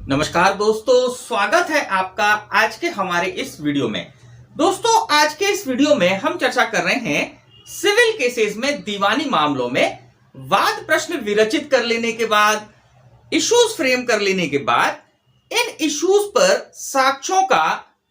नमस्कार दोस्तों, स्वागत है आपका आज के हमारे इस वीडियो में। दोस्तों, आज के इस वीडियो में हम चर्चा कर रहे हैं सिविल केसेस में दीवानी मामलों में वाद प्रश्न विरचित कर लेने के बाद, इश्यूज फ्रेम कर लेने के बाद इन इश्यूज पर साक्ष्यों का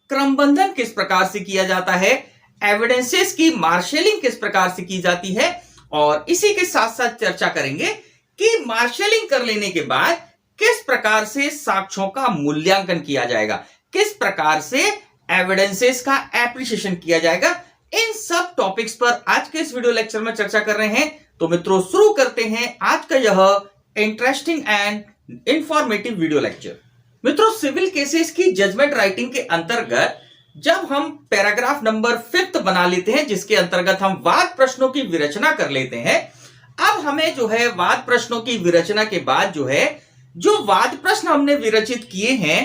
क्रमबंधन किस प्रकार से किया जाता है, एविडेंसेस की मार्शलिंग किस प्रकार से की जाती है, और इसी के साथ साथ चर्चा करेंगे कि मार्शलिंग कर लेने के बाद किस प्रकार से साक्ष्यों का मूल्यांकन किया जाएगा, किस प्रकार से एविडेंसेस का एप्रिसिएशन किया जाएगा। इन सब टॉपिक्स पर आज के इस वीडियो लेक्चर में चर्चा कर रहे हैं। तो मित्रों, शुरू करते हैं आज का यह interesting and informative video lecture. मित्रों, सिविल केसेस की जजमेंट राइटिंग के अंतर्गत जब हम पैराग्राफ नंबर 5 बना लेते हैं, जिसके अंतर्गत हम वाद प्रश्नों की विरचना कर लेते हैं, अब हमें जो है वाद प्रश्नों की विरचना के बाद जो वाद प्रश्न हमने विरचित किए हैं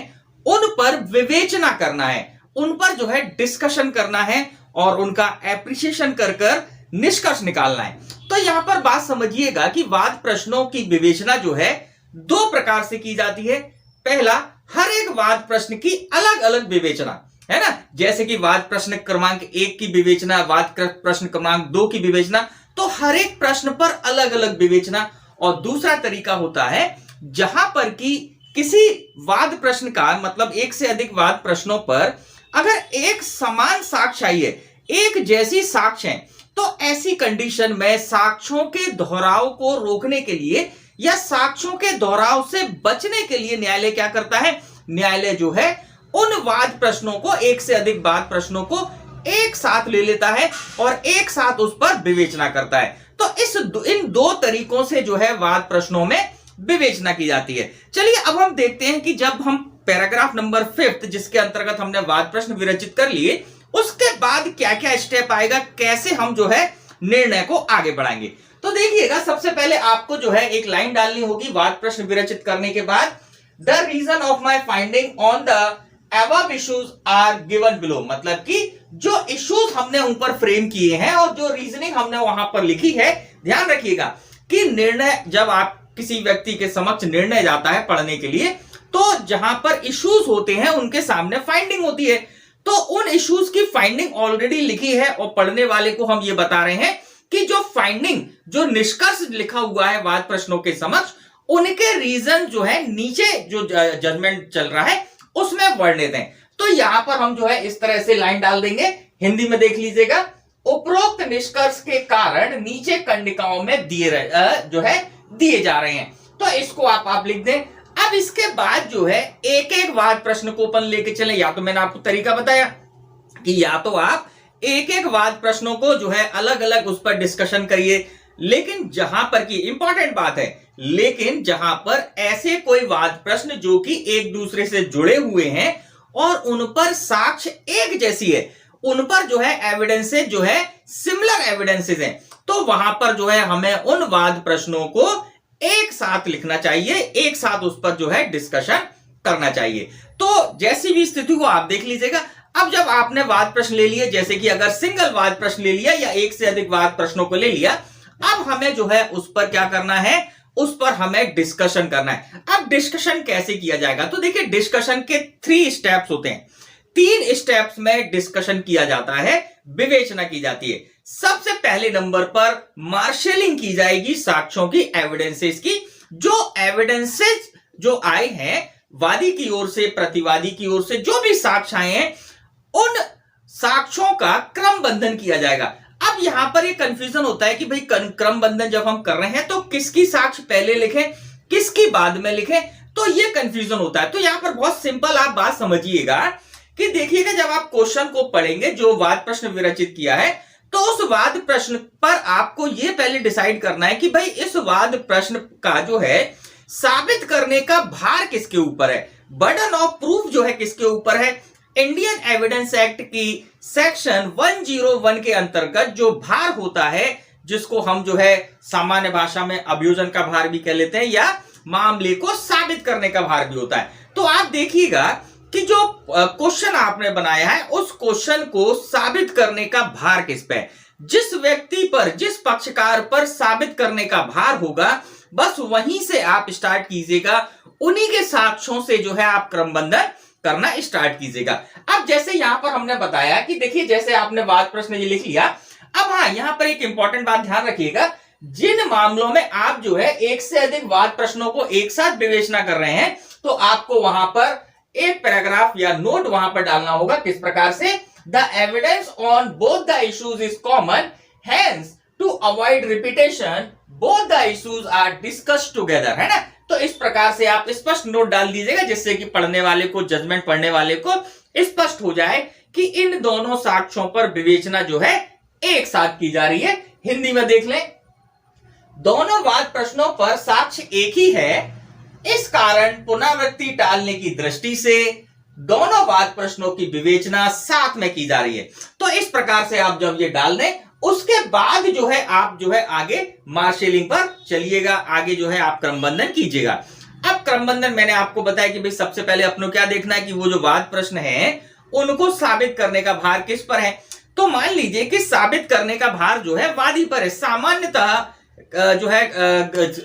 उन पर विवेचना करना है, उन पर डिस्कशन करना है और उनका एप्रिसिएशन कर निष्कर्ष निकालना है। तो यहां पर बात समझिएगा कि वाद प्रश्नों की विवेचना दो प्रकार से की जाती है। पहला, हर एक वाद प्रश्न की अलग अलग विवेचना है ना, जैसे कि वाद प्रश्न क्रमांक 1 की विवेचना, वाद प्रश्न क्रमांक 2 की विवेचना, तो हर एक प्रश्न पर अलग अलग विवेचना। और दूसरा तरीका होता है जहां पर कि किसी वाद प्रश्न का मतलब एक से अधिक वाद प्रश्नों पर अगर एक समान साक्ष्य आई है, एक जैसी साक्ष्य है, तो ऐसी कंडीशन में साक्ष्यों के दोहराव को रोकने के लिए या साक्ष्यों के दोहराव से बचने के लिए न्यायालय क्या करता है, न्यायालय उन वाद प्रश्नों को, एक से अधिक वाद प्रश्नों को एक साथ ले लेता है और एक साथ उस पर विवेचना करता है। तो इन दो तरीकों से वाद प्रश्नों में विवेचना की जाती है। चलिए अब हम देखते हैं कि जब हम पैराग्राफ नंबर 5 जिसके अंतर्गत हमने वाद प्रश्न विरचित कर लिए, उसके बाद क्या क्या स्टेप आएगा, कैसे हम निर्णय को आगे बढ़ाएंगे। तो देखिएगा, सबसे पहले आपको एक लाइन डालनी होगी वाद प्रश्न विरचित करने के बाद, the reason of my finding on the above issues are given below। मतलब कि जो इश्यूज हमने ऊपर फ्रेम किए हैं और जो रीजनिंग हमने वहां पर लिखी है, ध्यान रखिएगा कि निर्णय, जब आप किसी व्यक्ति के समक्ष निर्णय जाता है पढ़ने के लिए, तो जहां पर इश्यूज होते हैं उनके सामने फाइंडिंग होती है। तो उन इश्यूज की फाइंडिंग ऑलरेडी लिखी है और पढ़ने वाले को हम ये बता रहे हैं कि जो फाइंडिंग, जो निष्कर्ष लिखा हुआ है वाद प्रश्नों के समक्ष, उनके रीजन नीचे जो जजमेंट चल रहा है उसमें वर्णित है। तो यहां पर हम इस तरह से लाइन डाल देंगे, हिंदी में देख लीजिएगा, उपरोक्त निष्कर्ष के कारण नीचे कंडिकाओं में दिए जा रहे हैं। तो इसको आप लिख दें। अब इसके बाद एक एक वाद प्रश्न को अपन लेके चले। या तो मैंने आपको तरीका बताया कि या तो आप एक एक वाद प्रश्नों को अलग अलग उस पर डिस्कशन करिए, लेकिन जहां पर की इंपॉर्टेंट बात है, लेकिन जहां पर ऐसे कोई वाद प्रश्न जो कि एक दूसरे से जुड़े हुए हैं और उन पर साक्ष्य एक जैसी है, उन पर एविडेंसेस सिमिलर एविडेंसेस हैं, तो वहां पर हमें उन वाद प्रश्नों को एक साथ लिखना चाहिए, एक साथ उस पर डिस्कशन करना चाहिए। तो जैसी भी स्थिति को आप देख लीजिएगा। अब जब आपने वाद प्रश्न ले लिए, जैसे कि अगर सिंगल वाद प्रश्न ले लिया या एक से अधिक वाद प्रश्नों को ले लिया, अब हमें उस पर क्या करना है, उस पर हमें डिस्कशन करना है। अब डिस्कशन कैसे किया जाएगा, तो देखिए डिस्कशन के 3 स्टेप्स होते हैं। 3 स्टेप्स में डिस्कशन किया जाता है, विवेचना की जाती है। सबसे पहले नंबर पर मार्शलिंग की जाएगी साक्ष्यों की, एविडेंसेस की। जो एविडेंसेस आए हैं वादी की ओर से, प्रतिवादी की ओर से, जो भी साक्ष्य आए हैं, उन साक्ष्यों का क्रमबंधन किया जाएगा। अब यहां पर एक कंफ्यूजन होता है कि भाई क्रमबंधन जब हम कर रहे हैं तो किसकी साक्ष्य पहले लिखें, किसकी बाद में लिखें, तो ये कंफ्यूजन होता है। तो यहां पर बहुत सिंपल आप बात समझिएगा कि देखिएगा, जब आप क्वेश्चन को पढ़ेंगे, जो वाद प्रश्न विरचित किया है, तो उस वाद प्रश्न पर आपको यह पहले डिसाइड करना है कि भाई इस वाद प्रश्न का साबित करने का भार किसके ऊपर है, बर्डन ऑफ प्रूफ किसके ऊपर है। इंडियन एविडेंस एक्ट की सेक्शन 101 के अंतर्गत जो भार होता है, जिसको हम सामान्य भाषा में अभियोजन का भार भी कह लेते हैं, या मामले को साबित करने का भार भी होता है। तो आप देखिएगा कि जो क्वेश्चन आपने बनाया है, उस क्वेश्चन को साबित करने का भार किस पे है। जिस व्यक्ति पर, जिस पक्षकार पर साबित करने का भार होगा, बस वहीं से आप स्टार्ट कीजिएगा, उन्हीं के साक्ष्यों से जो है आप क्रमबंधन करना स्टार्ट कीजिएगा। अब जैसे यहां पर हमने बताया कि देखिए जैसे आपने वाद प्रश्न ये लिख लिया, अब हाँ यहां पर एक इंपॉर्टेंट बात ध्यान रखिएगा, जिन मामलों में आप जो है एक से अधिक वाद प्रश्नों को एक साथ विवेचना कर रहे हैं, तो आपको वहां पर एक पैराग्राफ या नोट वहां पर डालना होगा। किस प्रकार से? The evidence on both the issues is common, hence to avoid repetition both the issues are discussed together, है ना। तो इस प्रकार से आप स्पष्ट नोट डाल दीजिएगा, जिससे कि पढ़ने वाले को, जजमेंट पढ़ने वाले को स्पष्ट हो जाए कि इन दोनों साक्ष्यों पर विवेचना जो है एक साथ की जा रही है। हिंदी में देख लें, दोनों वाद प्रश्नों पर साक्ष्य एक ही है, इस कारण पुनरावृत्ति टालने की दृष्टि से दोनों वाद प्रश्नों की विवेचना साथ में की जा रही है। तो इस प्रकार से आप जब ये डाल दें, उसके बाद जो है आप जो है आगे मार्शलिंग पर चलिएगा, आगे जो है आप क्रमबंधन कीजिएगा। अब क्रमबंधन मैंने आपको बताया कि भाई सबसे पहले अपनों क्या देखना है कि वो जो वाद प्रश्न है उनको साबित करने का भार किस पर है। तो मान लीजिए कि साबित करने का भार जो है वादी पर है। सामान्यतः जो है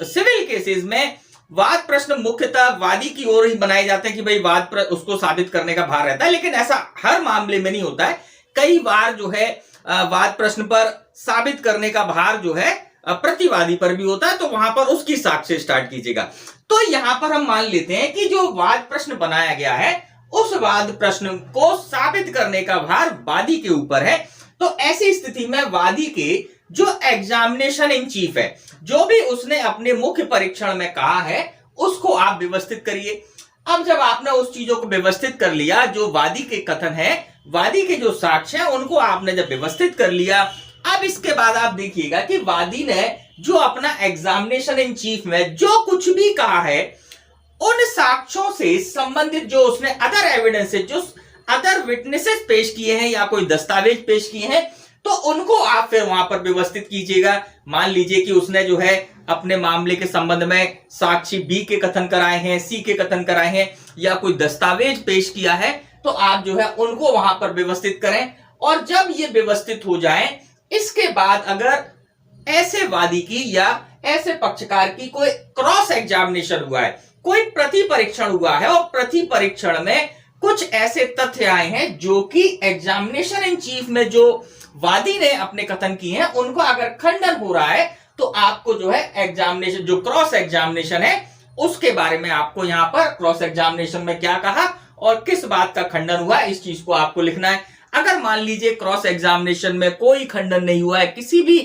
सिविल केसेस में वाद प्रश्न मुख्यतः वादी की ओर ही बनाए जाते हैं कि भाई उसको साबित करने का भार रहता है, लेकिन ऐसा हर मामले में नहीं होता है। कई बार जो है वाद प्रश्न पर साबित करने का भार जो है प्रतिवादी पर भी होता है, तो वहां पर उसकी साक्ष्य स्टार्ट कीजिएगा। तो यहां पर हम मान लेते हैं कि जो वाद प्रश्न बनाया गया है उस वाद प्रश्न को साबित करने का भार वादी के ऊपर है। तो ऐसी स्थिति में वादी के जो एग्जामिनेशन इन चीफ है, जो भी उसने अपने मुख्य परीक्षण में कहा है, उसको आप व्यवस्थित करिए। अब जब आपने उस चीजों को व्यवस्थित कर लिया, जो वादी के कथन है, वादी के जो साक्ष्य हैं, उनको आपने जब व्यवस्थित कर लिया, अब इसके बाद आप देखिएगा कि वादी ने जो अपना एग्जामिनेशन इन चीफ में जो कुछ भी कहा है, उन साक्ष्यों से संबंधित जो उसने अदर एविडेंसेस, जो अदर विटनेसेस पेश किए हैं या कोई दस्तावेज पेश किए हैं, तो उनको आप फिर वहां पर व्यवस्थित कीजिएगा। मान लीजिए कि उसने जो है अपने मामले के संबंध में साक्षी बी के कथन कराए हैं, सी के कथन कराए हैं, या कोई दस्तावेज पेश किया है, तो आप जो है उनको वहां पर व्यवस्थित करें। और जब ये व्यवस्थित हो जाए, इसके बाद अगर ऐसे वादी की या ऐसे पक्षकार की कोई क्रॉस एग्जामिनेशन हुआ है, कोई प्रति परीक्षण हुआ है, और प्रति परीक्षण में कुछ ऐसे तथ्य आए हैं जो कि एग्जामिनेशन इन चीफ में जो वादी ने अपने कथन किए हैं, उनको अगर खंडन हो रहा है, तो आपको जो है एग्जामिनेशन, जो क्रॉस एग्जामिनेशन है, उसके बारे में आपको यहां पर क्रॉस एग्जामिनेशन में क्या कहा और किस बात का खंडन हुआ, इस चीज को आपको लिखना है। अगर मान लीजिए क्रॉस एग्जामिनेशन में कोई खंडन नहीं हुआ है, किसी भी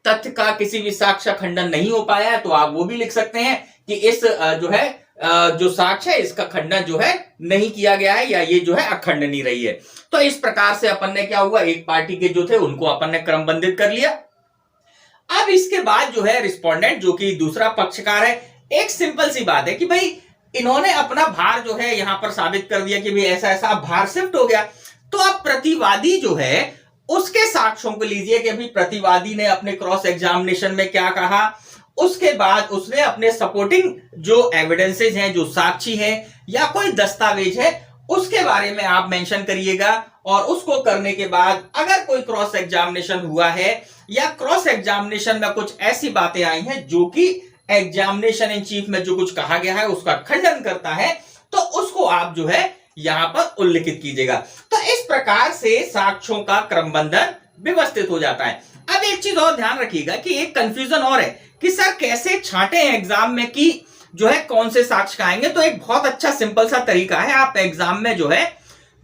तथ्य का, किसी भी साक्ष्य खंडन नहीं हो पाया है, तो आप वो भी लिख सकते हैं कि इस जो है जो साक्ष्य है, इसका खंडन जो है नहीं किया गया है, या ये जो है अखंडनीय रही है। तो इस प्रकार से अपन ने क्या हुआ, एक पार्टी के जो थे उनको अपन ने क्रमबंधित कर लिया। अब इसके बाद जो है रिस्पोंडेंट, जो कि दूसरा पक्षकार है, एक सिंपल सी बात है कि भाई इन्होंने अपना भार जो है यहां पर साबित कर दिया कि भाई ऐसा ऐसा भार शिफ्ट हो गया। तो अब प्रतिवादी जो है उसके साक्ष्यों को लीजिए कि अभी प्रतिवादी ने अपने क्रॉस एग्जामिनेशन में क्या कहा, उसके बाद उसने अपने सपोर्टिंग जो एविडेंसेस हैं, जो साक्षी हैं या कोई दस्तावेज है, उसके बारे में आप मेंशन करिएगा। और उसको करने के बाद अगर कोई क्रॉस एग्जामिनेशन हुआ है या क्रॉस एग्जामिनेशन में कुछ ऐसी बातें आई हैं जो कि एग्जामिनेशन इन चीफ में जो कुछ कहा गया है उसका खंडन करता है, तो उसको आप जो है यहां पर उल्लेखित कीजिएगा। तो इस प्रकार से साक्ष्यों का क्रमबंधन व्यवस्थित हो जाता है। अब एक चीज और ध्यान रखिएगा कि एक कंफ्यूजन और है कि सर कैसे छांटे हैं एग्जाम में कि जो है कौन से साक्ष्य आएंगे। तो एक बहुत अच्छा सिंपल सा तरीका है, आप एग्जाम में जो है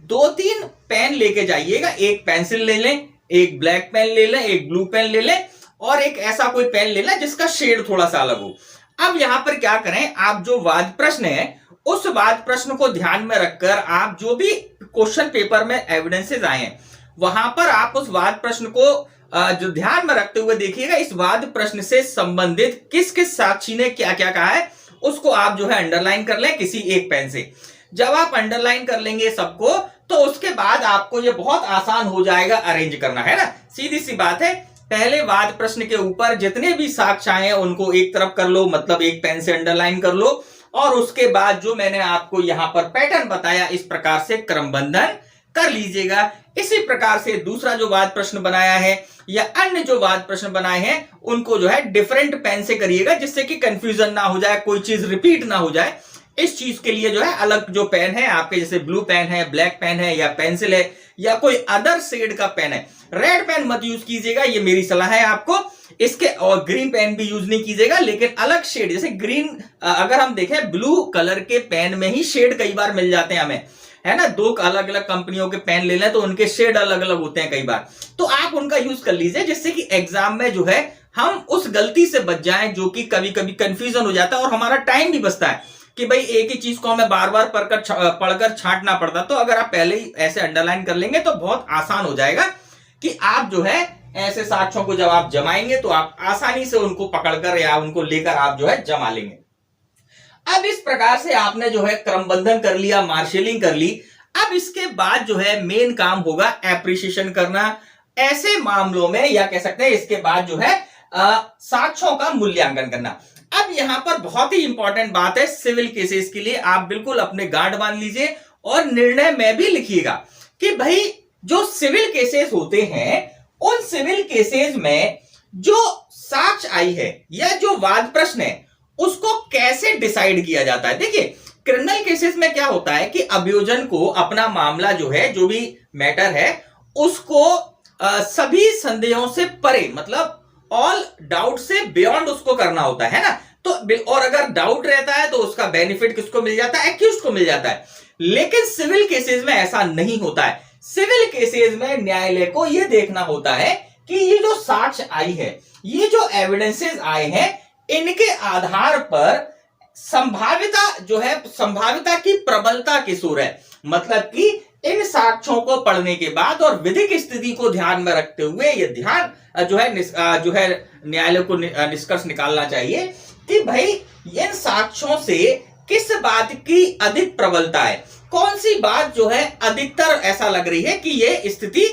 2-3 पेन लेके जाइएगा, एक पेंसिल ले लें, एक ब्लैक पेन ले लें, एक ब्लू पेन ले लें, और एक ऐसा कोई पेन ले लें जिसका शेड थोड़ा सा अलग हो। अब यहां पर क्या करें, आप जो वाद प्रश्न है उस वाद प्रश्न को ध्यान में रखकर आप जो भी क्वेश्चन पेपर में एविडेंसेस आए हैं वहां पर आप उस वाद प्रश्न को जो ध्यान में रखते हुए देखिएगा, इस वाद प्रश्न से संबंधित किस किस साक्षी ने क्या क्या कहा है उसको आप जो है अंडरलाइन कर लें किसी एक पेन से। जब आप अंडरलाइन कर लेंगे सबको, तो उसके बाद आपको ये बहुत आसान हो जाएगा अरेंज करना, है ना। सीधी सी बात है, पहले वाद प्रश्न के ऊपर जितने भी साक्ष्य आए हैं उनको एक तरफ कर लो, मतलब एक पेन से अंडरलाइन कर लो, और उसके बाद जो मैंने आपको यहां पर पैटर्न बताया इस प्रकार से क्रमबंधन कर लीजिएगा। इसी प्रकार से दूसरा जो वाद प्रश्न बनाया है या अन्य जो वाद प्रश्न बनाए हैं उनको जो है डिफरेंट पेन से करिएगा, जिससे कि कंफ्यूजन ना हो जाए, कोई चीज रिपीट ना हो जाए। इस चीज के लिए जो है अलग जो पेन है आपके, जैसे ब्लू पेन है, ब्लैक पेन है या पेंसिल है या कोई अदर शेड का पेन है, रेड पेन मत यूज कीजिएगा, ये मेरी सलाह है आपको। इसके और ग्रीन पेन भी यूज नहीं कीजिएगा, लेकिन अलग शेड, जैसे ग्रीन, अगर हम देखें ब्लू कलर के पेन में ही शेड कई बार मिल जाते हैं हमें, है ना। दो अलग अलग कंपनियों के पेन ले लें तो उनके शेड अलग अलग होते हैं कई बार, तो आप उनका यूज कर लीजिए, जिससे कि एग्जाम में जो है हम उस गलती से बच जाएं जो कि कभी कभी कंफ्यूजन हो जाता है और हमारा टाइम भी बचता है कि भाई एक ही चीज को हमें बार बार पढ़कर छांटना पड़ता। तो अगर आप पहले ही ऐसे अंडरलाइन कर लेंगे तो बहुत आसान हो जाएगा कि आप जो है ऐसे साक्ष्यों को जब आप जमाएंगे तो आप आसानी से उनको पकड़कर या उनको लेकर आप जो है जमा लेंगे। अब इस प्रकार से आपने जो है क्रमबंधन कर लिया, मार्शलिंग कर ली। अब इसके बाद जो है मेन काम होगा एप्रिसिएशन करना ऐसे मामलों में, या कह सकते हैं इसके बाद जो है साक्ष्यों का मूल्यांकन करना। अब यहां पर बहुत ही इंपॉर्टेंट बात है सिविल केसेस के लिए, आप बिल्कुल अपने गांठ बांध लीजिए और निर्णय में भी लिखिएगा कि भाई जो सिविल केसेस होते हैं उन सिविल केसेस में जो साक्ष्य आई है या जो वाद प्रश्न है उसको कैसे डिसाइड किया जाता है। देखिए क्रिमिनल केसेस में क्या होता है कि अभियोजन को अपना मामला जो है, जो भी मैटर है, उसको सभी संदेहों से परे, मतलब ऑल डाउट से बियॉन्ड उसको करना होता है ना। तो और अगर डाउट रहता है तो उसका बेनिफिट किसको मिल जाता है? एक्यूज्ड को मिल जाता है। लेकिन सिविल केसेस में ऐसा नहीं होता है। सिविल केसेस में न्यायालय को यह देखना होता है कि ये जो साक्ष्य आई है, ये जो एविडेंसेस आए हैं, इनके आधार पर संभाव्यता जो है, संभाव्यता की प्रबलता किस ओर है, मतलब कि इन साक्ष्यों को पढ़ने के बाद और विधिक स्थिति को ध्यान में रखते हुए ये ध्यान जो है न्यायालय को निष्कर्ष निकालना चाहिए कि भाई इन साक्ष्यों से किस बात की अधिक प्रबलता है, कौन सी बात जो है अधिकतर ऐसा लग रही है कि ये स्थिति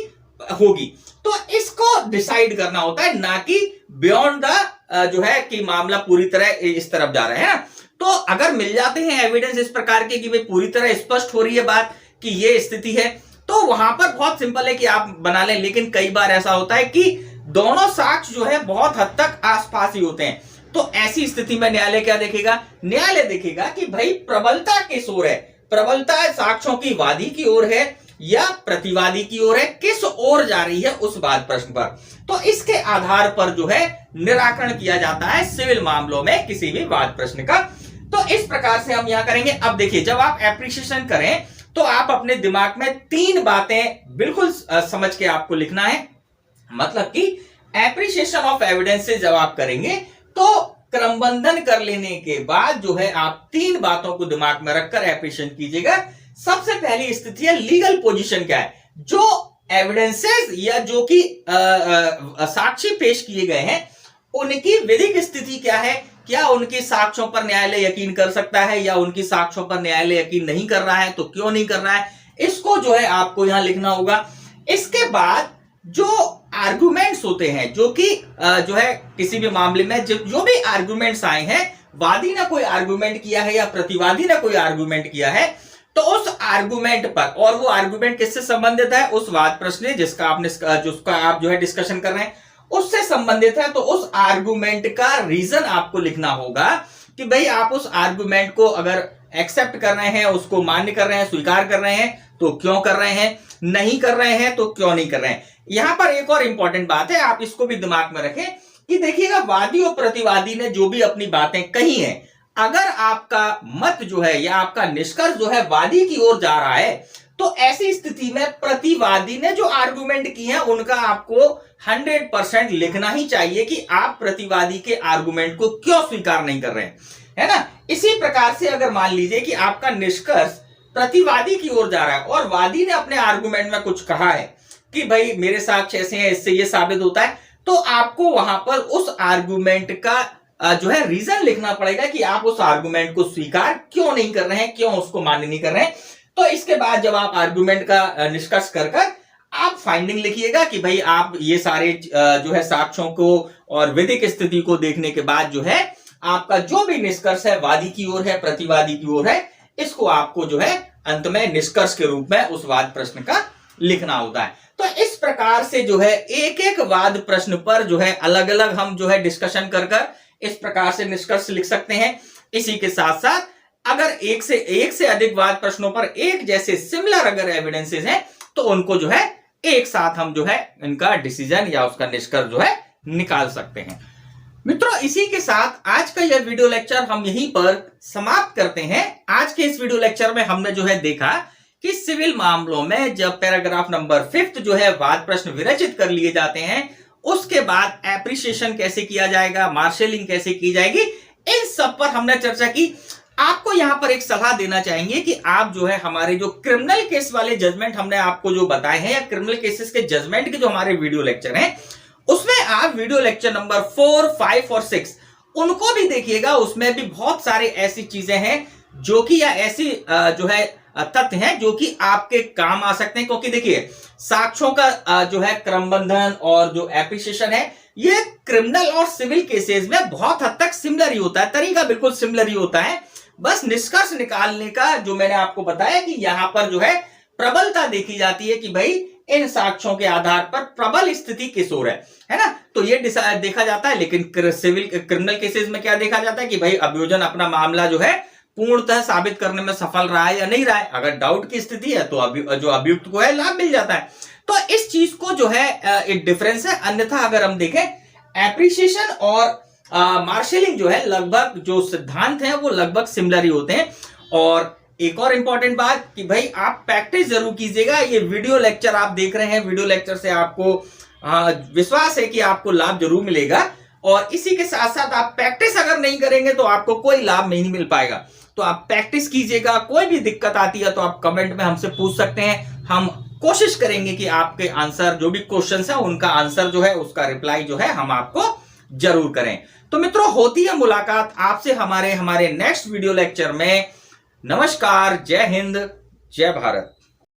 होगी। तो इसको डिसाइड करना होता है, ना कि बियॉन्ड द जो है कि मामला पूरी तरह इस तरफ जा रहा है ना। तो अगर मिल जाते हैं एविडेंस इस प्रकार के कि भाई पूरी तरह स्पष्ट हो रही है बात कि ये स्थिति है, तो वहां पर बहुत सिंपल है कि आप बना लें। लेकिन कई बार ऐसा होता है कि दोनों साक्ष्य जो है बहुत हद तक आसपास ही होते हैं, तो ऐसी स्थिति में न्यायालय क्या देखेगा? न्यायालय देखेगा कि भाई प्रबलता किस ओर है, प्रबलता साक्ष्यों की वादी की ओर है या प्रतिवादी की ओर है, किस ओर जा रही है उस वाद प्रश्न पर। तो इसके आधार पर जो है निराकरण किया जाता है सिविल मामलों में किसी भी वाद प्रश्न का। तो इस प्रकार से हम यहां करेंगे। अब देखिए, जब आप एप्रिसिएशन करें तो आप अपने दिमाग में 3 बातें बिल्कुल समझ के आपको लिखना है। मतलब कि एप्रिसिएशन ऑफ एविडेंसेस जब आप करेंगे तो क्रमबंधन कर लेने के बाद जो है आप 3 बातों को दिमाग में रखकर एप्रिसिएशन कीजिएगा। सबसे पहली स्थिति है लीगल पोजीशन क्या है, जो एविडेंसेस या जो कि साक्षी पेश किए गए हैं उनकी विधिक स्थिति क्या है, क्या उनके साक्ष्यों पर न्यायालय यकीन कर सकता है या उनकी साक्ष्यों पर न्यायालय यकीन नहीं कर रहा है, तो क्यों नहीं कर रहा है, इसको जो है आपको यहां लिखना होगा। इसके बाद जो आर्गुमेंट्स होते हैं, जो कि जो है किसी भी मामले में जो भी आर्गुमेंट्स आए हैं, वादी ने कोई आर्गुमेंट किया है या प्रतिवादी ने कोई आर्गुमेंट किया है, तो उस आर्गुमेंट पर, और वो आर्गुमेंट किससे संबंधित है, उस वाद प्रश्न जिसका आप जो है डिस्कशन कर रहे हैं उससे संबंधित है। तो उस आर्गुमेंट का रीजन आपको लिखना होगा कि भाई आप उस आर्गुमेंट को अगर एक्सेप्ट कर रहे हैं, उसको मान्य कर रहे हैं, स्वीकार कर रहे हैं, तो क्यों कर रहे हैं, नहीं कर रहे हैं तो क्यों नहीं कर रहे हैं। यहां पर एक और इंपॉर्टेंट बात है, आप इसको भी दिमाग में रखें कि देखिएगा वादी और प्रतिवादी ने जो भी अपनी बातें कही हैं, अगर आपका मत जो है या आपका निष्कर्ष जो है वादी की ओर जा रहा है, तो ऐसी स्थिति में प्रतिवादी ने जो आर्गुमेंट की है उनका आपको 100% लिखना ही चाहिए कि आप प्रतिवादी के आर्गुमेंट को क्यों स्वीकार नहीं कर रहे हैं, है ना। इसी प्रकार से अगर मान लीजिए कि आपका निष्कर्ष प्रतिवादी की ओर जा रहा है और वादी ने अपने आर्गुमेंट में कुछ कहा है कि भाई मेरे साक्ष्य ऐसे हैं, इससे ये साबित होता है, तो आपको वहां पर उस आर्गुमेंट का जो है रीजन लिखना पड़ेगा कि आप उस आर्गुमेंट को स्वीकार क्यों नहीं कर रहे हैं, क्यों उसको मान्य नहीं कर रहे हैं। तो इसके बाद जब आप आर्गुमेंट का निष्कर्ष कर आप फाइंडिंग लिखिएगा कि भाई आप ये सारे जो है साक्ष्यों को और विधिक स्थिति को देखने के बाद जो है आपका जो भी निष्कर्ष है वादी की ओर है, प्रतिवादी की ओर है, इसको आपको जो है अंत में निष्कर्ष के रूप में उस वाद प्रश्न का लिखना होता है। तो इस प्रकार से जो है एक एक वाद प्रश्न पर जो है अलग अलग हम जो है डिस्कशन कर इस प्रकार से निष्कर्ष लिख सकते हैं। इसी के साथ साथ अगर एक से अधिक वाद प्रश्नों पर एक जैसे सिमिलर अगर एविडेंसेस हैं तो उनको जो है एक साथ हम जो है इनका डिसीजन या उसका निष्कर्ष जो है निकाल सकते हैं। मित्रों, इसी के साथ आज का यह वीडियो लेक्चर हम यहीं पर समाप्त करते हैं। आज के इस वीडियो लेक्चर में हमने जो है देखा कि सिविल मामलों में जब पैराग्राफ नंबर 5 जो है वाद प्रश्न विरचित कर लिए जाते हैं, उसके बाद एप्रिसिएशन कैसे किया जाएगा, मार्शलिंग कैसे की जाएगी, इन सब पर हमने चर्चा की। आपको यहां पर एक सलाह देना चाहेंगे कि आप जो है हमारे जो क्रिमिनल केस वाले जजमेंट हमने आपको जो बताए हैं या क्रिमिनल केसेस के जजमेंट के जो हमारे वीडियो लेक्चर हैं, उसमें आप वीडियो लेक्चर नंबर 4, 5 और 6 उनको भी देखिएगा। उसमें भी बहुत सारे ऐसी चीजें हैं जो कि या ऐसी जो है तथ्य हैं जो कि आपके काम आ सकते हैं। क्योंकि देखिए, साक्ष्यों का जो है क्रमबंधन और जो एप्रिसिएशन है, ये क्रिमिनल और सिविल केसेस में बहुत हद तक सिमिलर ही होता है, तरीका बिल्कुल सिमिलर ही होता है। बस निष्कर्ष निकालने का जो मैंने आपको बताया कि यहां पर जो है प्रबलता देखी जाती है कि भाई इन साक्ष्यों के आधार पर प्रबल स्थिति किस ओर है ना, तो ये देखा जाता है। लेकिन सिविल क्रिमिनल केसेस में क्या देखा जाता है कि भाई अभियोजन अपना मामला जो है पूर्णतः साबित करने में सफल रहा है या नहीं रहा है। अगर डाउट की स्थिति है तो जो अभियुक्त को है लाभ मिल जाता है। तो इस चीज को जो है एक डिफरेंस है। अन्यथा अगर हम देखें, एप्रिसिएशन और मार्शलिंग जो है लगभग जो सिद्धांत हैं वो लगभग सिमिलर ही होते हैं। और एक और इंपॉर्टेंट बात कि भाई आप प्रैक्टिस जरूर कीजिएगा। ये वीडियो लेक्चर आप देख रहे हैं, वीडियो लेक्चर से आपको विश्वास है कि आपको लाभ जरूर मिलेगा। और इसी के साथ साथ आप प्रैक्टिस अगर नहीं करेंगे तो आपको कोई लाभ नहीं मिल पाएगा। तो आप प्रैक्टिस कीजिएगा। कोई भी दिक्कत आती है तो आप कमेंट में हमसे पूछ सकते हैं। हम कोशिश करेंगे कि आपके आंसर जो भी क्वेश्चन है उनका आंसर जो है उसका रिप्लाई जो है हम आपको जरूर करें। तो मित्रों, होती है मुलाकात आपसे हमारे नेक्स्ट वीडियो लेक्चर में। नमस्कार, जय हिंद, जय भारत।